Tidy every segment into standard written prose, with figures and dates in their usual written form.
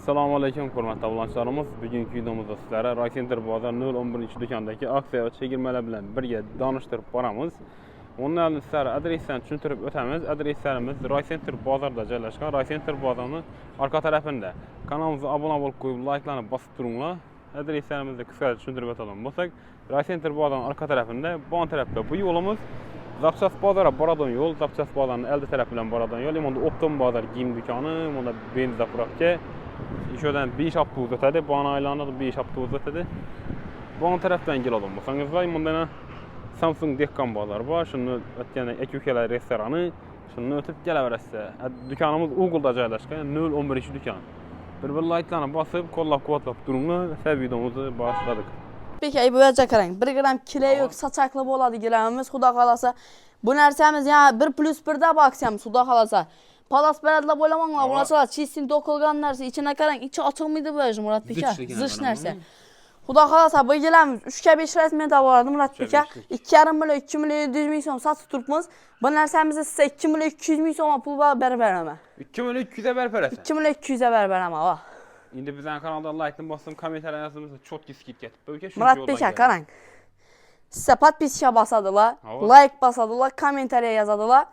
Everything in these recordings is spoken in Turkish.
Assalomu alaykum hurmatli obunachilarimiz. Bugungi videomizda sizlarga Raycenter bozor 011 do'kondagi aksiya va chegirmalar bilan birga tanishtirib boramiz. Undan sizlarga adresini tushuntirib o'tamiz. Adreslarimiz Raycenter bozorda joylashgan. Raycenter bozorning orqa tarafida. Kanalimizga obuna bo'lib qo'yib, like'larni bosib turinglar. Adreslarimizni qisqacha tushuntirib o'tadigan bo'lsak, Raycenter bozorning orqa tarafida, bu tarafda bu yo'limiz Zapchas bozora boradigan yo'l, Zapchas bozorining oldi tarafi bilan boradigan yo'l. Bunda Optom bozor giyim do'koni, bunda benzin zapravka, Şuradan 5 avtobus o'tadi, bu aylanada 5 avtobus o'tadi. Bu tarafdan keladi bo'lsangiz, bunda Samsung Dehqon bozori bor. Shuni o'tgan aka-ukalar restorani, shuni o'tib kelaverasiz. Do'konimiz Google'da joylashgan, 011 do'kon. Bir like'larni bosib, qo'llab-quvvatlab turinglar. Biz videomizni boshladik. Peki bu yerga qarang. 1 gram kilo yo'q, sochaqli bo'ladi gilamimiz, xudo xolasa. Bu narsamiz yana 1+1 da bu aksiyamiz, xudo xolasa. Palas beredler boylamanglar, bunaçalar çizsin dokulgan narsa, içine karang, içi açılmıydı bu yaşım Murat Beka, zış narsa. Xudo xolasa bu gelamiz 3-5 rasmiyada vardı Murat Beka, 2,5 milyon, 2 milyon 700 ming so'm satib turibmiz. Bu narsamizni size 2 milyon 200 ming so'm pul berib beraman. 2 milyon 200'e berib berasiz. 2 milyon 200'e berib beraman, va. Endi bizning kanalda like'ni bosdim, kommentariy yozsangiz chotki skit ketib. Bu shu Murat Beka qarang. Size podpiska basadılar, like basadılar, kommentariya yozadılar.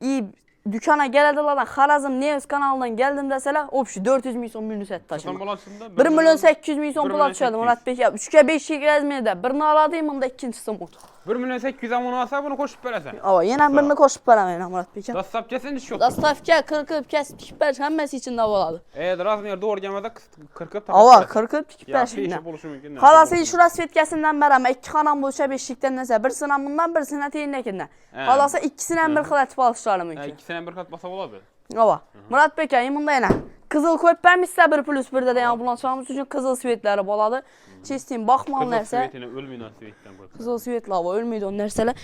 İyi dükkana geldilerden Harazım News kanalından geldim deseler, opşu 400 ming so'm minus etti taşıma. 1 milyon 800 ming so'm pul atışadı Murat Beka. 3'e 5 yazmaydı. Birini aladım, bunda ikincisi mut. 1 milyon 800 ming alsa bunu qo'shib berasan. Ava, yana birini qo'shib beraman Murat Beka. Dastavkasini ish Dastavka 40 kesib tikib berish hammasi ichida bo'ladi. Razmer doğurgamada 40 taqib. Ava, 40 tikib berish. mumkin. Xolasi shu rasvetkasidan beraman. 2 xonam bo'lsa 5likdan nesa, birisini bundan, birisini teyindakidan. Xolasi ikkisini bir xil atib olishlari mumkin. İkisini bir xil basa bo'ladi. Ava. Murat Beka, bunda yana qizil qo'yib bermişsə 1+1 da yəni bulançlarımız üçün qızıl svetlari bo'lardi. Çestin baxmalı narsa. Qızıl svetini ölməyən svetdən qoyub. Qızıl svetlar var, ölməydi o narsalar.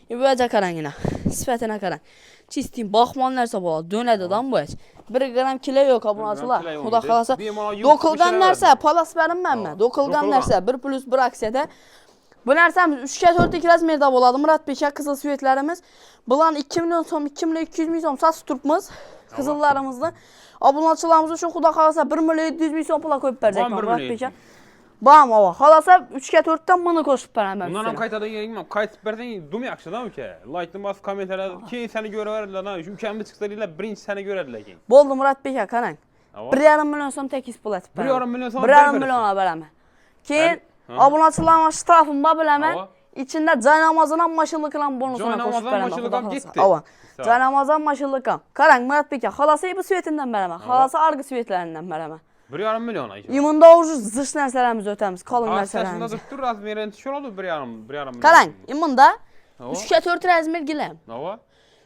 Bu yerə qarang yana. Sifətinə qarang. Çestin baxmalı narsa bo'lardi. Dönədi dan bu heç. 1 gram kilo yo'q bulançlar. Xudo xolasa. Dokulgan narsa, palas berilmənmi? Dokulgan narsa 1+1 aksiyada. Bu narsamiz 3-4 razmerda bo'ladi Murat Beka, qızıl svetlarimiz. Bulan 2 milyon so'm, 2 milyon 200 ming so'm satib turibmiz. Qızıllarımızı. Obunachilarimiz uchun xudo xolasa 1 milyon 700 ming so'm pul qo'yib berajak Murat Beka. Bam ava. Xolasa 3-4 dan buni qo'shib beraman. Bundan ham qaytadan yengim, qaytib bersang dum yaxshi-da uka. Like'ni bosib kommentariyada keyin seni ko'raveradilar. Shu ukamni chiqsaringlar, birinchi seni ko'radilar keyin. Bo'ldi Murat Beka, qarang. 1,5 milyon so'm tekis pul atib beraman. 1,5 milyon so'm. 1,5 milyon beraman. Keyin obunachilarimiz shtrafimda bilaman. İçinde caynamazdan maşınlıkla bonusuna koşup beraman. Ava. Caynamazdan maşınlıkla. Qarang Murat Beka, xolasi bu svetinden beraman. Xolasi argı svetlerinden beraman. 1,5 milyon ayı. Yimunda ucu zış narsalarimiz ötemiz, kalın narsalarimiz. Aslında durdur razmerin şoladı 1,5 milyon. Qarang, yimunda 3-4 razmer gilam. Ava.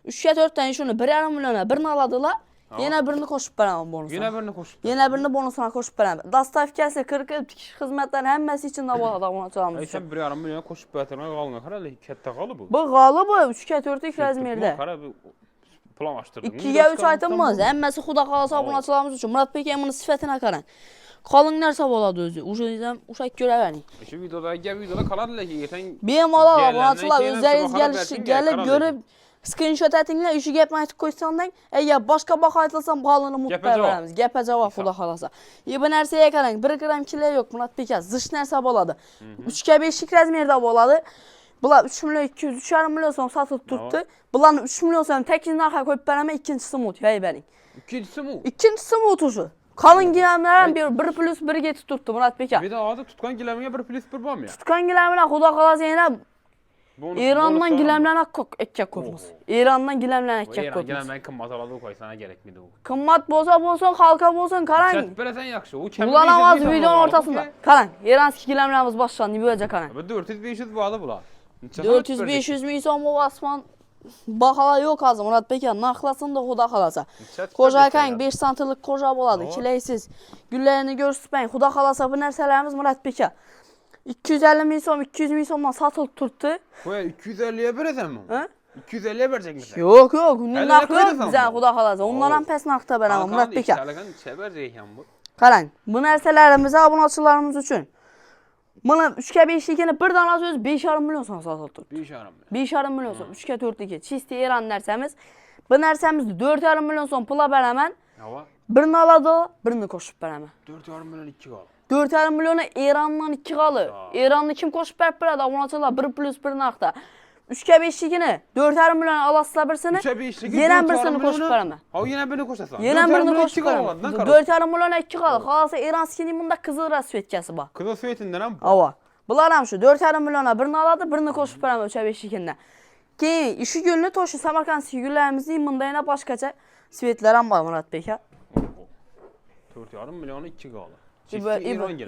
3-4 tane şunu 1,5 milyona birini aladılar. Yine birini koşup beraman bonusuna. Yine birini koşup. Yine birini bonusuna koşup beraman. Dastavkası 40 hizmetler hemmesi içinde bo'ladi obunachilarimiz uchun. Sen 1,5 milyon koşup bertirmeye qalma. Qara, katta qalı bu. Bu qalı bu 3-4 razmerda. Qara bu planlaşdırdın. 2'ye 3 aytımız. Hemmesi xudo xolasa obunachilarimiz uchun. Murat Beka buni sifatına qarang. Qalın narsa bo'ladi o'zi. Uşaqdan uşaq ko'ravering. Shu videoda qoladi lekin ertaň bemalol obunachilar o'zlaringiz kelib görüp screenshot atinglar, shu gapni aytib qo'ysanglar, agar boshqa baho aytilsa, qalini mutlaq beramiz. Gapga javob xudo xolasa. Bu narsaga qarang, 1 gram kilo yo'q Murat Beka, zış narsa bo'ladi. 3-5lik razmerda bo'ladi. Bular 3 milyon 200, 3,5 milyon so'm satib turibdi. Bularni 3 milyon so'm tekiz narxga qo'yib beraman, ikkinchisi mut, yoy bering. İkincisi mi? İkincisi mut o'sha. Qalin gilamlar 1+1 ga tutibdi Murat Beka. Bir de adı tutgan gilamga 1+1 bormi? Tutgan gilamlar xudo xolasa yana İrandan gilamlarni akka ko'pmiz. İrandan gilamlarni akka ko'pmiz. Gilamlarni qimmat oladi qo'ysana kerakmidi u. Qimmat bo'lsa, halqa bo'lsin, qarang. Chat berasan yaxshi. U kam. Bulanamaz videonun ortasında. Qarang, iranski gilamlarimiz boshlandi, bu yerga qarang. 400-500 bo'ladi bular. 400-500 ming so'm bu osmon baholar yo'q hozir Murat Beka, narxlasin da xudo xolasa. Qo'ja qarang, 5 santimlik qo'ja bo'ladi, kilaysiz. Gullarini ko'rsatmang, xudo xolasa bu narsalarimiz Murat Beka. 250 ming so'm, 200 ming so'mdan satılib turibdi. Qo'y, 250'ye berasanmi? Ha? 250'ye berecekmisin. Yo'q, uning narxi yo'q bizdan xudo xolasa. Undan ham past narxda beraman Murat Beka. Qarang, bu narsalarimiz obunachilarimiz uchun. Mana 3-5likni bir danasi o'zi 5,5 milyon so'm satılib turibdi. 5,5 milyon so'm, 3-4 lik. Chisti Eron narsamiz. Bu narsamizni 4,5 milyon so'm pula beraman. Birini aladı, birini koşup verəmə. 4,5 milyon 2 qalı. 4,5 milyona İrandan 2 qalı. İranlı kim koşup verədə? Abunatçılar 1+1 naqda. 3-5-likini 4,5 milyon alasıla birisini. 3-5-liki Yenə birisini koşup verəmə. Ha yenə birini koşasan. Yenə birini koşup verəmə. 4,5 milyona 2 qalı. Xalasa İranskinin bunda Qızıl Rasvetkası var. Qızıl Svetindən həm bu. Ava. Bunlar hem şu 4,5 milyona birini aladı, birini koşup verəmə 3-5-likində. Keyin işi günlü toşu Samarkand sigürlərimizi imında yenə başqaca svetlərəm var Murat Bey. 4,5 milyona 2 qalı.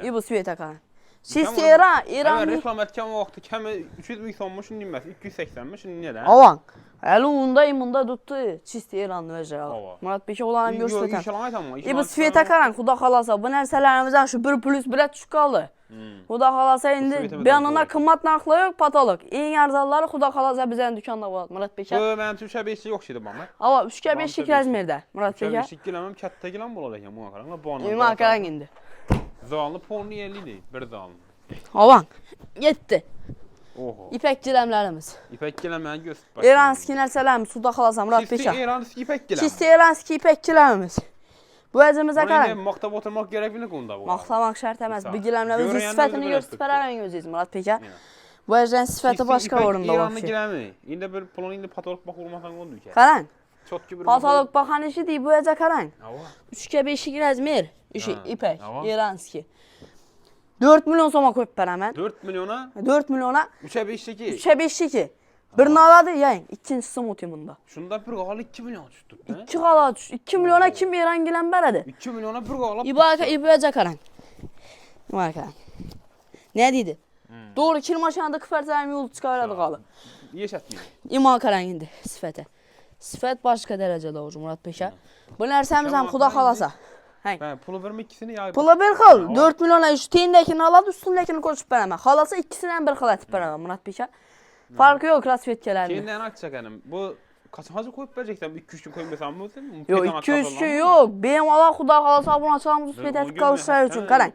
İbu sveta qalan. Çisti İran. Evet, reklam etken vaxtı kəmi 300 min sonmuşun dinməsi, 280 mi, şimdi nədən? Avan. Əli unda imunda tuttu. Çisti İranlı vəcə. Murat Bey olanım göstərəm. İnşallah ama. İbu sveta qalan, xuda xalasa. Bu nərsələrimizdən şu 1+1'ə düşük qaldı. Xuda xalasa indi beyanına qımmat narxla yok, patolog. En arzalları xuda xalasa bizənin dükanda var. Murat Bey. Bu mənim 3-5'li yox şeydi bana. Ava 3-5'lik rəzmirdə. Murat Bey. 3-5'lik giləməm, kətdə giləm bolacaq bu qaranla. Bu anlamda. İma qaran indi. Zallı pornu yerlidir, bir zallı. Avan. Yetti. Oho. İpək giləmlərimiz. İpək giləməni göstər. İranski nərsələrim suda xalasam Murat Bey. İranski ipək giləmi. Çisti İranski ipək giləmimiz. Bu əcimizə qaran. Bunu maqtab oturmaq gərək bilir qunda bu. Maqtamaq şərt eməz. Bu giləmlər özü sifətini göstərərən özüyüz Murat Bey. Bu əcən sifəti başqa orunda var. İranlı giləmi. İndi bir pulun indi patolog bax olmasan qondu ki. Qaran. Çok ki bir patolog baxan işi deyib bu əcə qaran. 3-5 rəzmir. İşi ipək. İranski. 4 milyon soma koyup verəmən. 4 milyona? 4 milyona. 3-5'li 3-5-2. Birini aladı yayın. İkincisi mutimunda. Şunda bir qalı 2 milyon tuttuk. 2 qala düş. 2 milyona kim İran gilən bərədi? 2 milyona bir qalı. İbəcə qaran. İbəcə qaran. Nə deydi? Doğru kilmaşanda kıfərsəlim yolu çıxarladı qalı. Yeşətməyim. İma qaran indi sifətə. Sifət başqa dərəcədə olur Murat Beşə. Bu nərsəmiz həm xuda xalasa. Hə, pulu vermə ikisini yayıb. Pula bir xal. 4 milyona şu teyindəkini aladı, üstündəkini koşup verəmə. Xalasa ikisindən bir xal etib verəmə Murat Beşə. Farkı yok rasvetkelərində. Keyindən açacaq hənim. Bu hazır koyup verəcəksən, 2-3 gün koymasan mı? Yok 200 gün yok. Benim Allah xuda xalasa abunatçılarımız üstüne etib qavuşlar üçün. Qaran.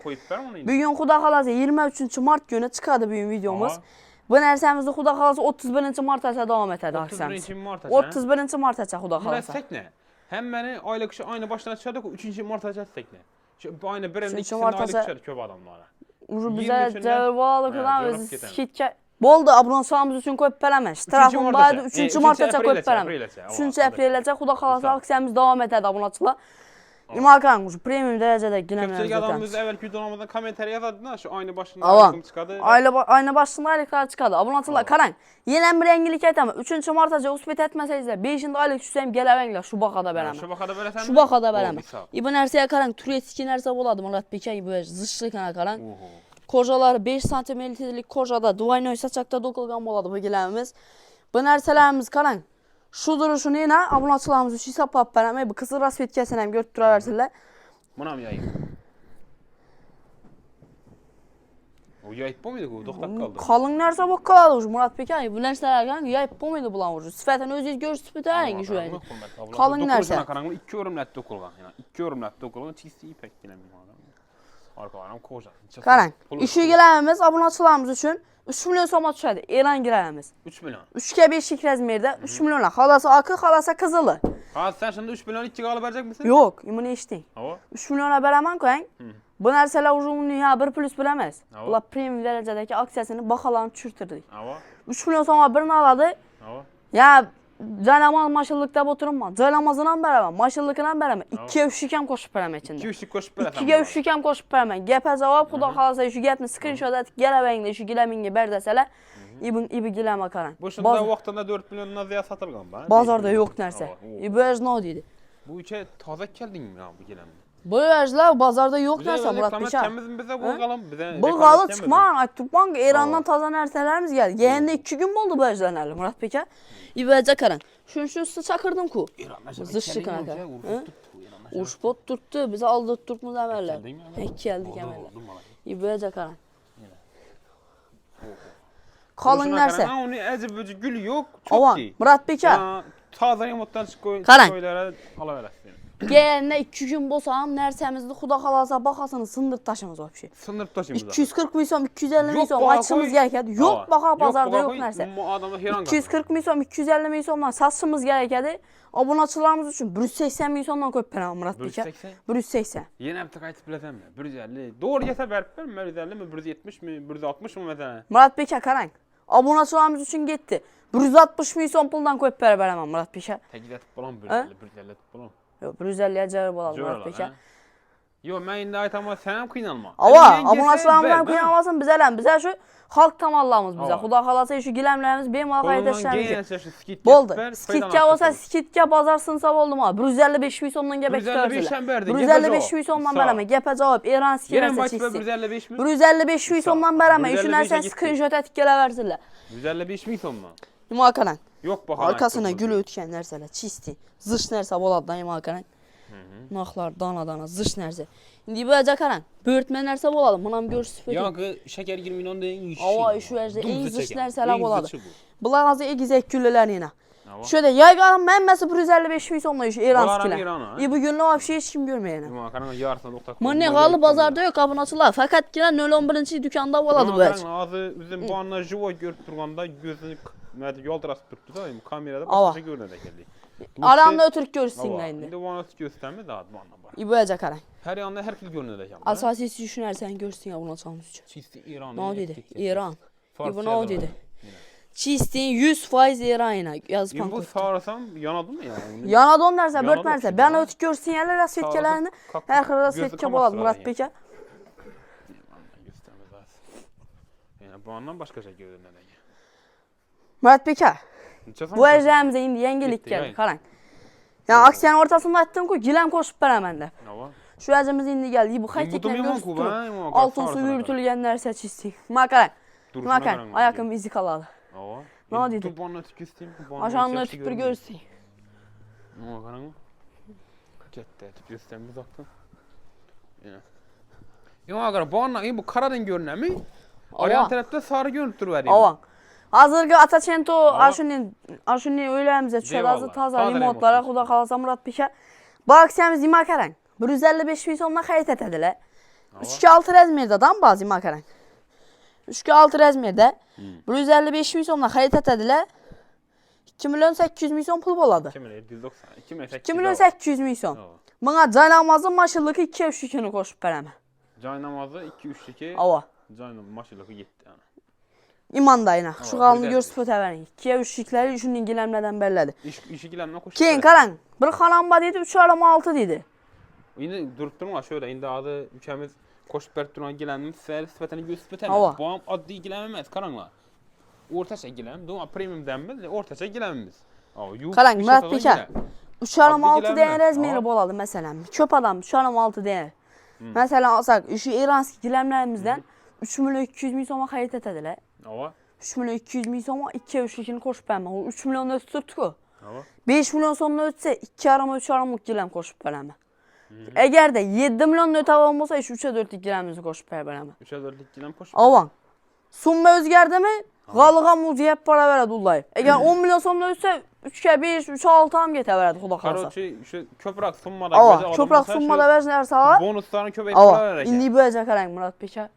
Bugün xuda xalasa 23 Mart günü çıxadı bugün videomuz. Bu nərsəmizdə xuda xalasa 31 Mart əsə davam etədi aksiyamız. 31 Mart əsə xuda xalasa. Bunu etsək nə? Həm məni aylı kişi aynı başına çıxardıq, 3-cü Mart əsə etsək nə? Bu aynı birində ikisini aylı kişi köp adamlara. Bizə cəvalıqdan öz skitkä... Boldu abunatçılarımız üçün koyup verəmə. Tarafın baydı 3-cü Mart əsə koyup verəmə. 3-cü aprel əsə xuda xalasa aksiyamız davam etədi abunatçılar. İmarkan premium dərəcədə ginəmlər. Köpçülük adamımız əvvəlki videolarımızdan komentari yazardı da, şu aynı başında aylıqım çıxadı. Aynı başında aylıqlar çıxadı. Abunatçılar, Karan, yenən bir rəngilik etəmə. 3-cü Martacı uspet etməsəyizdə, 5-ində aylıq küsəyim gələvənglə şu baxada verəmə. Şu baxada verəsən mi? Şu baxada verəmə. İbu nərsəyə Karan, Turetski nərsə boladı. Murat Bekay bu zışlıqına Karan. Kocaları 5 santimetrlik kocada, duvaynoy saçaqda dokulğan boladı bu giləmimiz. Bu nərsələrimiz Karan. Şu duruşunu yine abunatçılarımız üçün hesab yapıp verəmək. Bu qısır rasvetkəsini həm götürə versinlər. Buna mı yayayım? O yayıp bu muydu bu? Doktak kaldı. Kalın nərsə bak qaladı Murat Bekay. Bu nərsələr qanq yayıp bu muydu bulan vurucu? Sifətini özünüz görürsünüz həngi şu yani. Kalın nərsə. 2 örümlət dokulğan. 2 örümlət dokulğan. Çisti ipək gelemiyor. Arkalarım koca. Karan. İşi giləmimiz abunatçılarımız üçün 3 milyon soma düşədi. İran girəmimiz. 3 milyon. 3-5 rəzmirdə 3 milyona. Xalası akı, xalasa qızılı. Ha sen şimdi 3 milyon 2 qalı verəcək misin? Yok, imuni içdin. 3 milyona verəmən qoyun. Bu nərsələr uzun dünya 1+1 əməz. Bunlar premium dərəcədəki aksiyasını baxalarını çürtürdük. 3 milyon soma birini aladı. Ya Caylamaz maşınlıqda oturunma. Caylamazından bərəmə, maşınlıqından bərəmə. 2'ye 3'lükəm koşup verəm içində. 2'ye 3'lük koşup verəm. 2'ye 3'lükəm koşup verəm. Gəpə cavab, xuda xalasa şu gəpni screenshot et, gələvəngdə şu giləmingi bərdəsələ. İbi giləmə Karan. Bu şunda vaxtında 4 milyondan ziya satılğan ba? Bazarda yox nərsə. İbi öz nə deydi? Bu içə taza gəldin mi ya bu giləmin? Bu özlər bazarda yox nərsə Murat Beşə. Bizə bu qalım, bizə. Bu qalı çıxman, Aytürkman İrandan taza nərsələrimiz gəldi. Yəyəndə 2 gün oldu bu özlərlə Murat Beşə. İbəcə Karan. Şunu üstü çakırdım ku. Zışçıkına Karan. Uşbot tuttu, bizi aldırtturtmuz əmərlər. Hək gəldik əmərlər. İbəcə Karan. Kalın nərsə. Onu əcəb gül yox, çox deyil. Murat Beşə. Taza yumurtdan çıxıb Karan. qoylara ala verəsən. Gelene 2 gün bolsam nərsəmizdi Xuda xalasa baxasını sındırıb taşımız o bir şey. Sındırıb taşımız. 240 min som, 250 min Yok som baxa açımız qoy. gərəkədi. Yox baxa bazarda yox baxa nərsə. qoy, adamlar heyran 240 min som, 250 min somdan satışımız gərəkədi. Abunəçilərimiz üçün 180 min somdan köp pənə Murat Bəkə. 180. Yeni bir takayıt bilesem mi? 150. Doğru yese verip ver mi? 150 mi? 170 mi? 160 mı mesela? Murat Bəkə qaran. Abunəçilərimiz üçün getdi. 160 min som puldan köp pərə verəməm Murat Bəkə. Təqid etib bulan 150, 150 bulan. Yox 150-yə cərb olar Murat Bəkə. Yo mən indi aytama sənəm qıynalma. Ava, abunəçilərimizdən qıynalmasın bizələm. Bizə şu xalq tamallığımız bizə. Xuda xalasa şu giləmlərimiz benim ala qaydaşlarımız. Boldu. Skitka olsa skitka bazarsınsa oldu mu? 155 min somdan gəbək tutarsan. 155 min somdan bərəmə. Gəpə cavab. İran skirəsə çizsin. 155 mi? 155 min somdan bərəmə. Üşünərsən screenshot etib gələ versinlər. 155 min somdan. İmakanan. Yox bax. Arkasına gül ötkən nərsələ çisti. Zış nərsə boladdan imakanan. Naxlar dana zış nərsə. İndi bu acakaran. Börtmə nərsə boladı. Mənəm görürsüz. Yankı şəkər 20 milyon deyin. Ava şu vəcdə ən zış nərsələ boladı. Bunlar azı egizək güllələr yenə. Şöyle yayğanın mənməsi 155 min somla iş İranskilə. Bu günlə o şey heç kim görməyənə. İmakanan yarısına nokta. Mənə qalı bazarda yox abunəçilər. Fəqət ki 011-ci dükkanda boladı bu vəcdə. Azı bizim bu anlar jivo görüb turğanda gözünü yol tərəf tutdu da kamerada başqa görünədə gəldi. Aranda ötürük görsün indi. İndi bana göstərmə daha bu anlar var. Bu acakaran. Hər yanda hər kil görünədə gəldi. Əsasisi düşünərsən görsün abunəçilərimiz üçün. Çisti İran. Nə dedi? İran. Bu nə dedi? Çistin 100% İran'a yazıp bu sağırsam yanadı mı yani? Yanadı on derse, börtmərsə. Ben ötü görsün yerler rasvetkələrini. Hər xırda rasvetkä boladı Murat Bəkə. Yəni bu andan başqa şey görünədə. Murat Bəkə. Bu əcrəmizə indi yengilik gəldi. Qaran. Ya aksiyanın ortasında etdim ki, giləm koşup bərə məndə. Nə var? Şu əcrəmiz indi gəldi. Bu xayteklə görsün. Altın su yürütülgən nərsə çistik. Makaran. Makaran. Ayakım izi kaladı. Ne dedi? Aşağıda tüpür görsün. Ne var mı? Gitti tüp göstereyim uzaktan. Yok arkadaşlar bu anla bu karadan görünür mi? Aryan tarafta sarı görüntü veriyor. Ava. Hazırki Ataçento aşuni öylərimizə düşər. Hazır taza remontlara Xuda xalasa Murat Bəkə. Bu aksiyamız İmakaran. 155 min somla xərit etədilər. 3-2-6 rəzmirdə dan bazı İmakaran. 3-6 rəzmirdə 155 min somla xərit etədilər. 2 milyon 800 min som pul boladı. 2 milyon 800 min som. Bana caynamazın maşınlıqı 2-3-2-ni qoşub bərəmə. Caynamazı 2-3-2. Ava. Caynamazı maşınlıqı 7 yani. İman dayına. Şu qalını görsüp ötəvərin. 2-3-2-ləri üçün ingiləmlədən bəllədi. İşi giləmlə qoşub. Keyin qaran. Bir xanamba dedi, 3-6 dedi. İndi durup durma şöyle. İndi adı ülkemiz koşup berip duran giləmimiz sifətini göstərib ötəmez. Bu adlı giləməməz qaranlar. Ortaça giləm, doğma premium denmez, ortaça giləmimiz. Qaran, Murat Bəkə. 3-6 deyən rəzmiri boladı məsələn. Köp adam 3-6 deyən. Məsələn alsaq, şu İranski giləmlərimizdən 3 milyon 200 min soma xərit etədilər. 3 milyon 200 min soma 2-3-2-ni qoşub bərəmə. O 3 milyon ötürdük o. 5 milyon somla ötsə 2,5-3,5 giləm qoşub bərəmə. Əgər də 7 milyon ötəvəm olsa 3-4 giləmimizi qoşub bərəmə. 3-4 giləm qoşub. Avan. Summa özgərdi mi? Qalığa muziyyə para verədi ullayıb. Əgər 10 milyon somla ötsə 3-5, 3-6 am getə verədi Xuda xalasa. Karoçi köprək summada gözə adamlar. Köprək summada versinlərsə ala. Bonuslarını köpək para verəcək. İndi bu əcə qaran Murat Bəkə.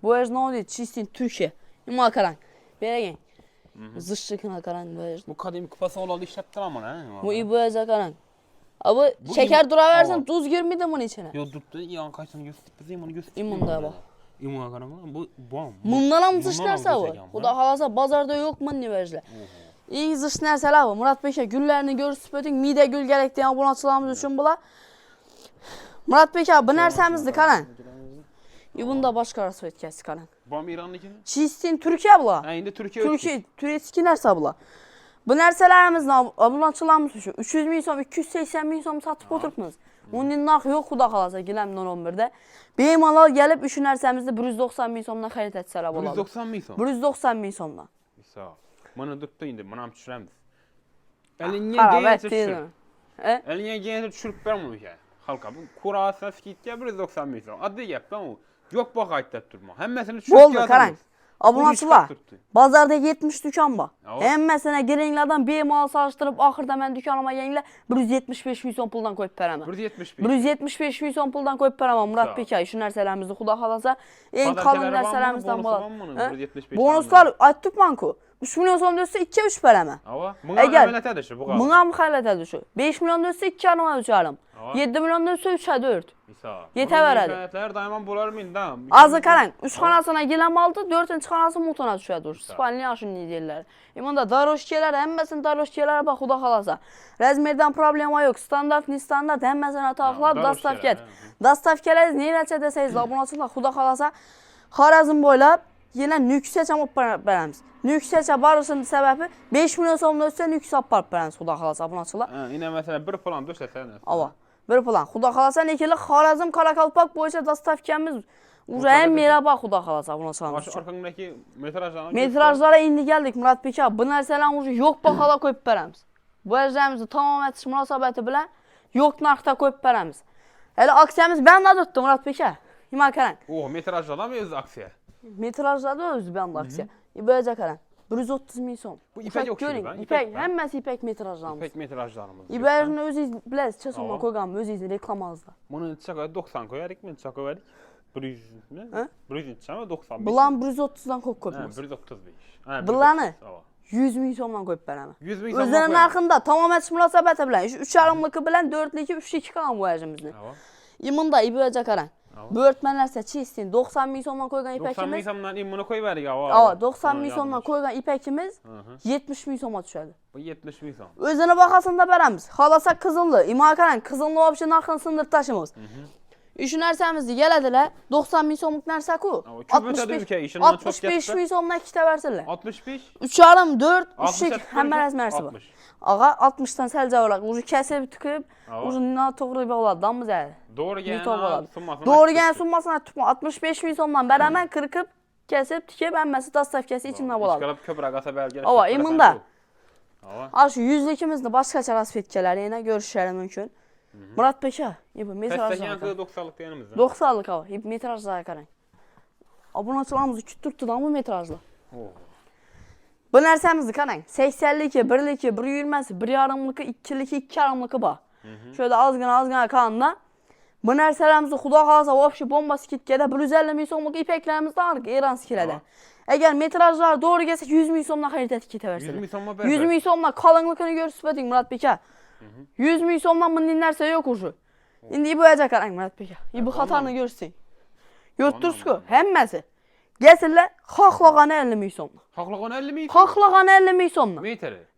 Bu əcə nə oldu? Çistin Türkiyə. İma qaran. Verəgən. Zışçıkına qaran bu əcə. Bu kademi kupası olalı işlətdir ama ne? Bu əcə qaran. Abi şeker dura versin, tuz girmedi bunun içine. Yo tuttu, yan kaçsın gösterdik bize onu gösterdik. İmunda bak. İmuna qaran bu bom. Bundan mı zışlarsa bu? Bu da halasa bazarda yok mu ne verirler? İyi zış nərsələr bu. Murat Bəkə güllərini görürsüz ötün, midə gül gərək deyən abunəçilərimiz üçün bula. Murat Bəkə bu nərsəmizdir qaran. Bunda başqa rasvetkəsi qaran. Bom İranlıkı? Çistin Türkiyə bula. Ha indi Türkiyə. Türkiyə nərsə bula. Bu nərsələrimizlə abunəçilərimiz üçün 300 min som, 280 min som satıb oturubsunuz. Onun nax yox Xuda xalasa giləmdən 11-də. Benim alal gəlib 3 nərsəmizdə 190 min somdan xərit etsələr boladı. 190 min som? 190 min somdan. Sağ ol. Bana tuttu indi, bana düşürəmiz. Əlinə geyəcə düşür. Əlinə geyəcə düşürüb bərəm onu ki. Halka bu kurasına fikirtə 190 min som. Adı gəp lan o. Yox bax aytda durma. Həmməsini düşürüb yazırız. Boldu qaran. Abunaçılar. Bazarda 70 dükan var. Ava. Hemmesine giringlerden bemalol salıştırıp ahırda ben dükanıma gelingler 175 ming so'm puldan koyup beremem. 175 ming so'm puldan koyup beremem Murat Bekay. Şu narsalarimizni Xudo xolasa eng qalin narsalarımizdan bo'ladi. Bonuslar aytdik manku. 3 milyon so'm desa 2-3 beremem. Ava. Bunga amaliyat shu bu. Bunga muhallat shu. 5 milyon desa 2,5 uçarım. 7 milyon desa 3'e 4. Yetaveradi. İmkoniyatlar daima bo'larmindi. Azı qarang, 3 xonasına gilam oldu, 4-chi xonasi mutona tushadi. Spalni ashuni deydilar. Bunda daroshkalar, hammasini daroshkalar bor, Xudo xolasa. Razmerdan problema yo'q. Standart, ne standart, hammasini taqlab dastavka. Dastavkalar neracha desangiz, obunachilar, Xudo xolasa Xorazm bo'ylab yana Nukusgacha olib beramiz. Nukusgacha borishning sababi 5 milyon so'mdan o'tsa Nukus olib borib beramiz, Xudo xolasa obunachilar. Yine mesela bir plan döşesen. Ava. Bir plan. Xudo xolasa nekili Xorazm Qoraqalpoq bo'yicha dastavkamiz уже ham merhaba Xudo xolasa obunachilarimiz. Shu orqangdagi metrajlarni. Metrajlara endi keldik Murat Beka. Bu narsalarni уже yo'q bahola qo'yib beramiz. Bu ajramizni tamom etish munosabati bilan yo'q narxda qo'yib beramiz. Hali aksiyamiz banda turibdi Murat Beka. Nima qarang. Metrajlarmi o'zi aksiya? Metrajlarda o'zi banda aksiya. Ibaja qarang. 130 ming so'm. Bu ipak ko'ring. Ipak, hammasi ipak metrajlarimiz. İpek metrajlarımız. İbarni o'zingiz bilasiz, chasondan qo'yganmiz o'zingizni reklamangizda. Buni necha 90 qo'yarikmi, necha qo'yarik? 100 mi? 100 chami 90. Bulan 130 dan qo'yib qo'yamiz. 135. Bularni 100 ming so'mdan qo'yib beraman. 100 ming so'm. O'zining narxida tamom etish munosabati bilan 3,5 bilan 4ligi 3,2 qilgan bu ajimizni. Imunda ibaja qarang. Bo'rtmanlarsa chestin 90 ming so'mdan qo'ygan ipakimiz. 90 ming so'mdan imuni qo'yib berik, ava. 90 ming so'mdan qo'ygan ipakimiz 70 ming so'mga tushadi. Bu 70 ming so'm. O'zini bahosida beramiz. Xolasa qizilni, ima qarang, qizilni вообще narxini sindirib tashimiz. Shu narsamizni keladilar, 90 ming so'mlik narsa-ku. 65 ming so'mdan ikkita bersinlar. 65? 3,5, 4, 3 hamma razmersi bor. Ag'a 60 dan sal javroq, уже kesib tikib, уже noto'g'ri bo'ladi, dammiz hali. Doğrugan summasini 65 ming so'mdan beraman, qirqib, kesib, tikib, hammasi dastavkasi ichimda bo'ladi. Ishqilib ko'proq asablarga. Ava, imunda. Ava. Shu 100likimizni boshqacha rasvetkalar yana ko'rishlari mumkin. Murat Beka, bu metrajlar. 90lik deganimizda. 90lik ava, metrajlarga qarang. Obunachilarimiz kutib turibdi-da bu metrajlar. Bu narsamizni qarang. 80ligi, 1ligi, 120ligi, 1,5ligi, 2ligi, 2,5ligi bor. Şöyle azgın kanla. Bu narsalarimizni Xudo xolasa вообще bombasi ketganda 150 ming so'mlik ipaklarimizni aldik Eronskilada. Agar metrajlar to'g'ri kelsa 100 ming so'mdan xarid etib ketaversin. 100 ming so'mga 100 ming so'mdan qalinligini ko'rsatding Murat Beka. 100 ming so'mdan bunday narsa yo'q уже. Endi bu aja qarang Murat Beka. Bu xatarni ko'rsang. Yo'qtursiz-ku, hammasi. Gelsinler, xohlagan 50 ming so'mdan. Xohlagan 50 ming? Xohlagan 50 ming so'mdan.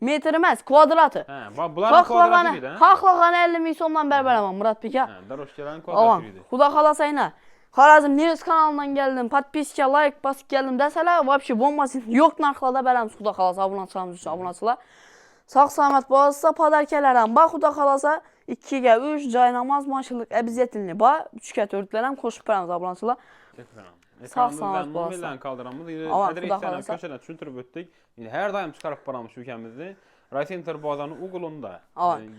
Metr emas, kvadratı. Bularning kvadrati deydi. Xohlagan 50 ming so'mdan beraman Murat Beka. Daroshkalarning kvadrati deydi. Xudo xolasa ayna. Xorazm News kanalından geldim, podpiska, like basıp geldim deseler, вообще bombasini yo'q narxlarda beramiz Xudo xolasa obunachilarimiz uchun, obunachilar. Sog' salomat bo'lsa, podarkalardan bor Xudo xolasa 2 ga 3 joy namoz maşinlik обязательно bor, 3 ga 4lar ham qo'shib beramiz obunachilar. Sağ sağ olun. Kaldırmamız. Adreslerden köşeden tushuntirib o'tdik. Endi har doim chiqarib boramiz shu ukamizni. Raycenter bozorning uglunda.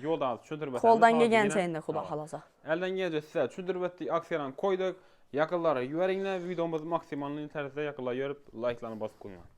Yo'lda tushuntirib o'tamiz. Qo'ldan kelgancha endi Xudo xolasa. Eldan kelgancha sizlar tushuntirib o'tdik, aksiyalarni qo'ydik. Yaqinlari yuvaringlar, videomizni maksimal tarzda yaqinlar yurib, like'larni bosib qo'yinglar.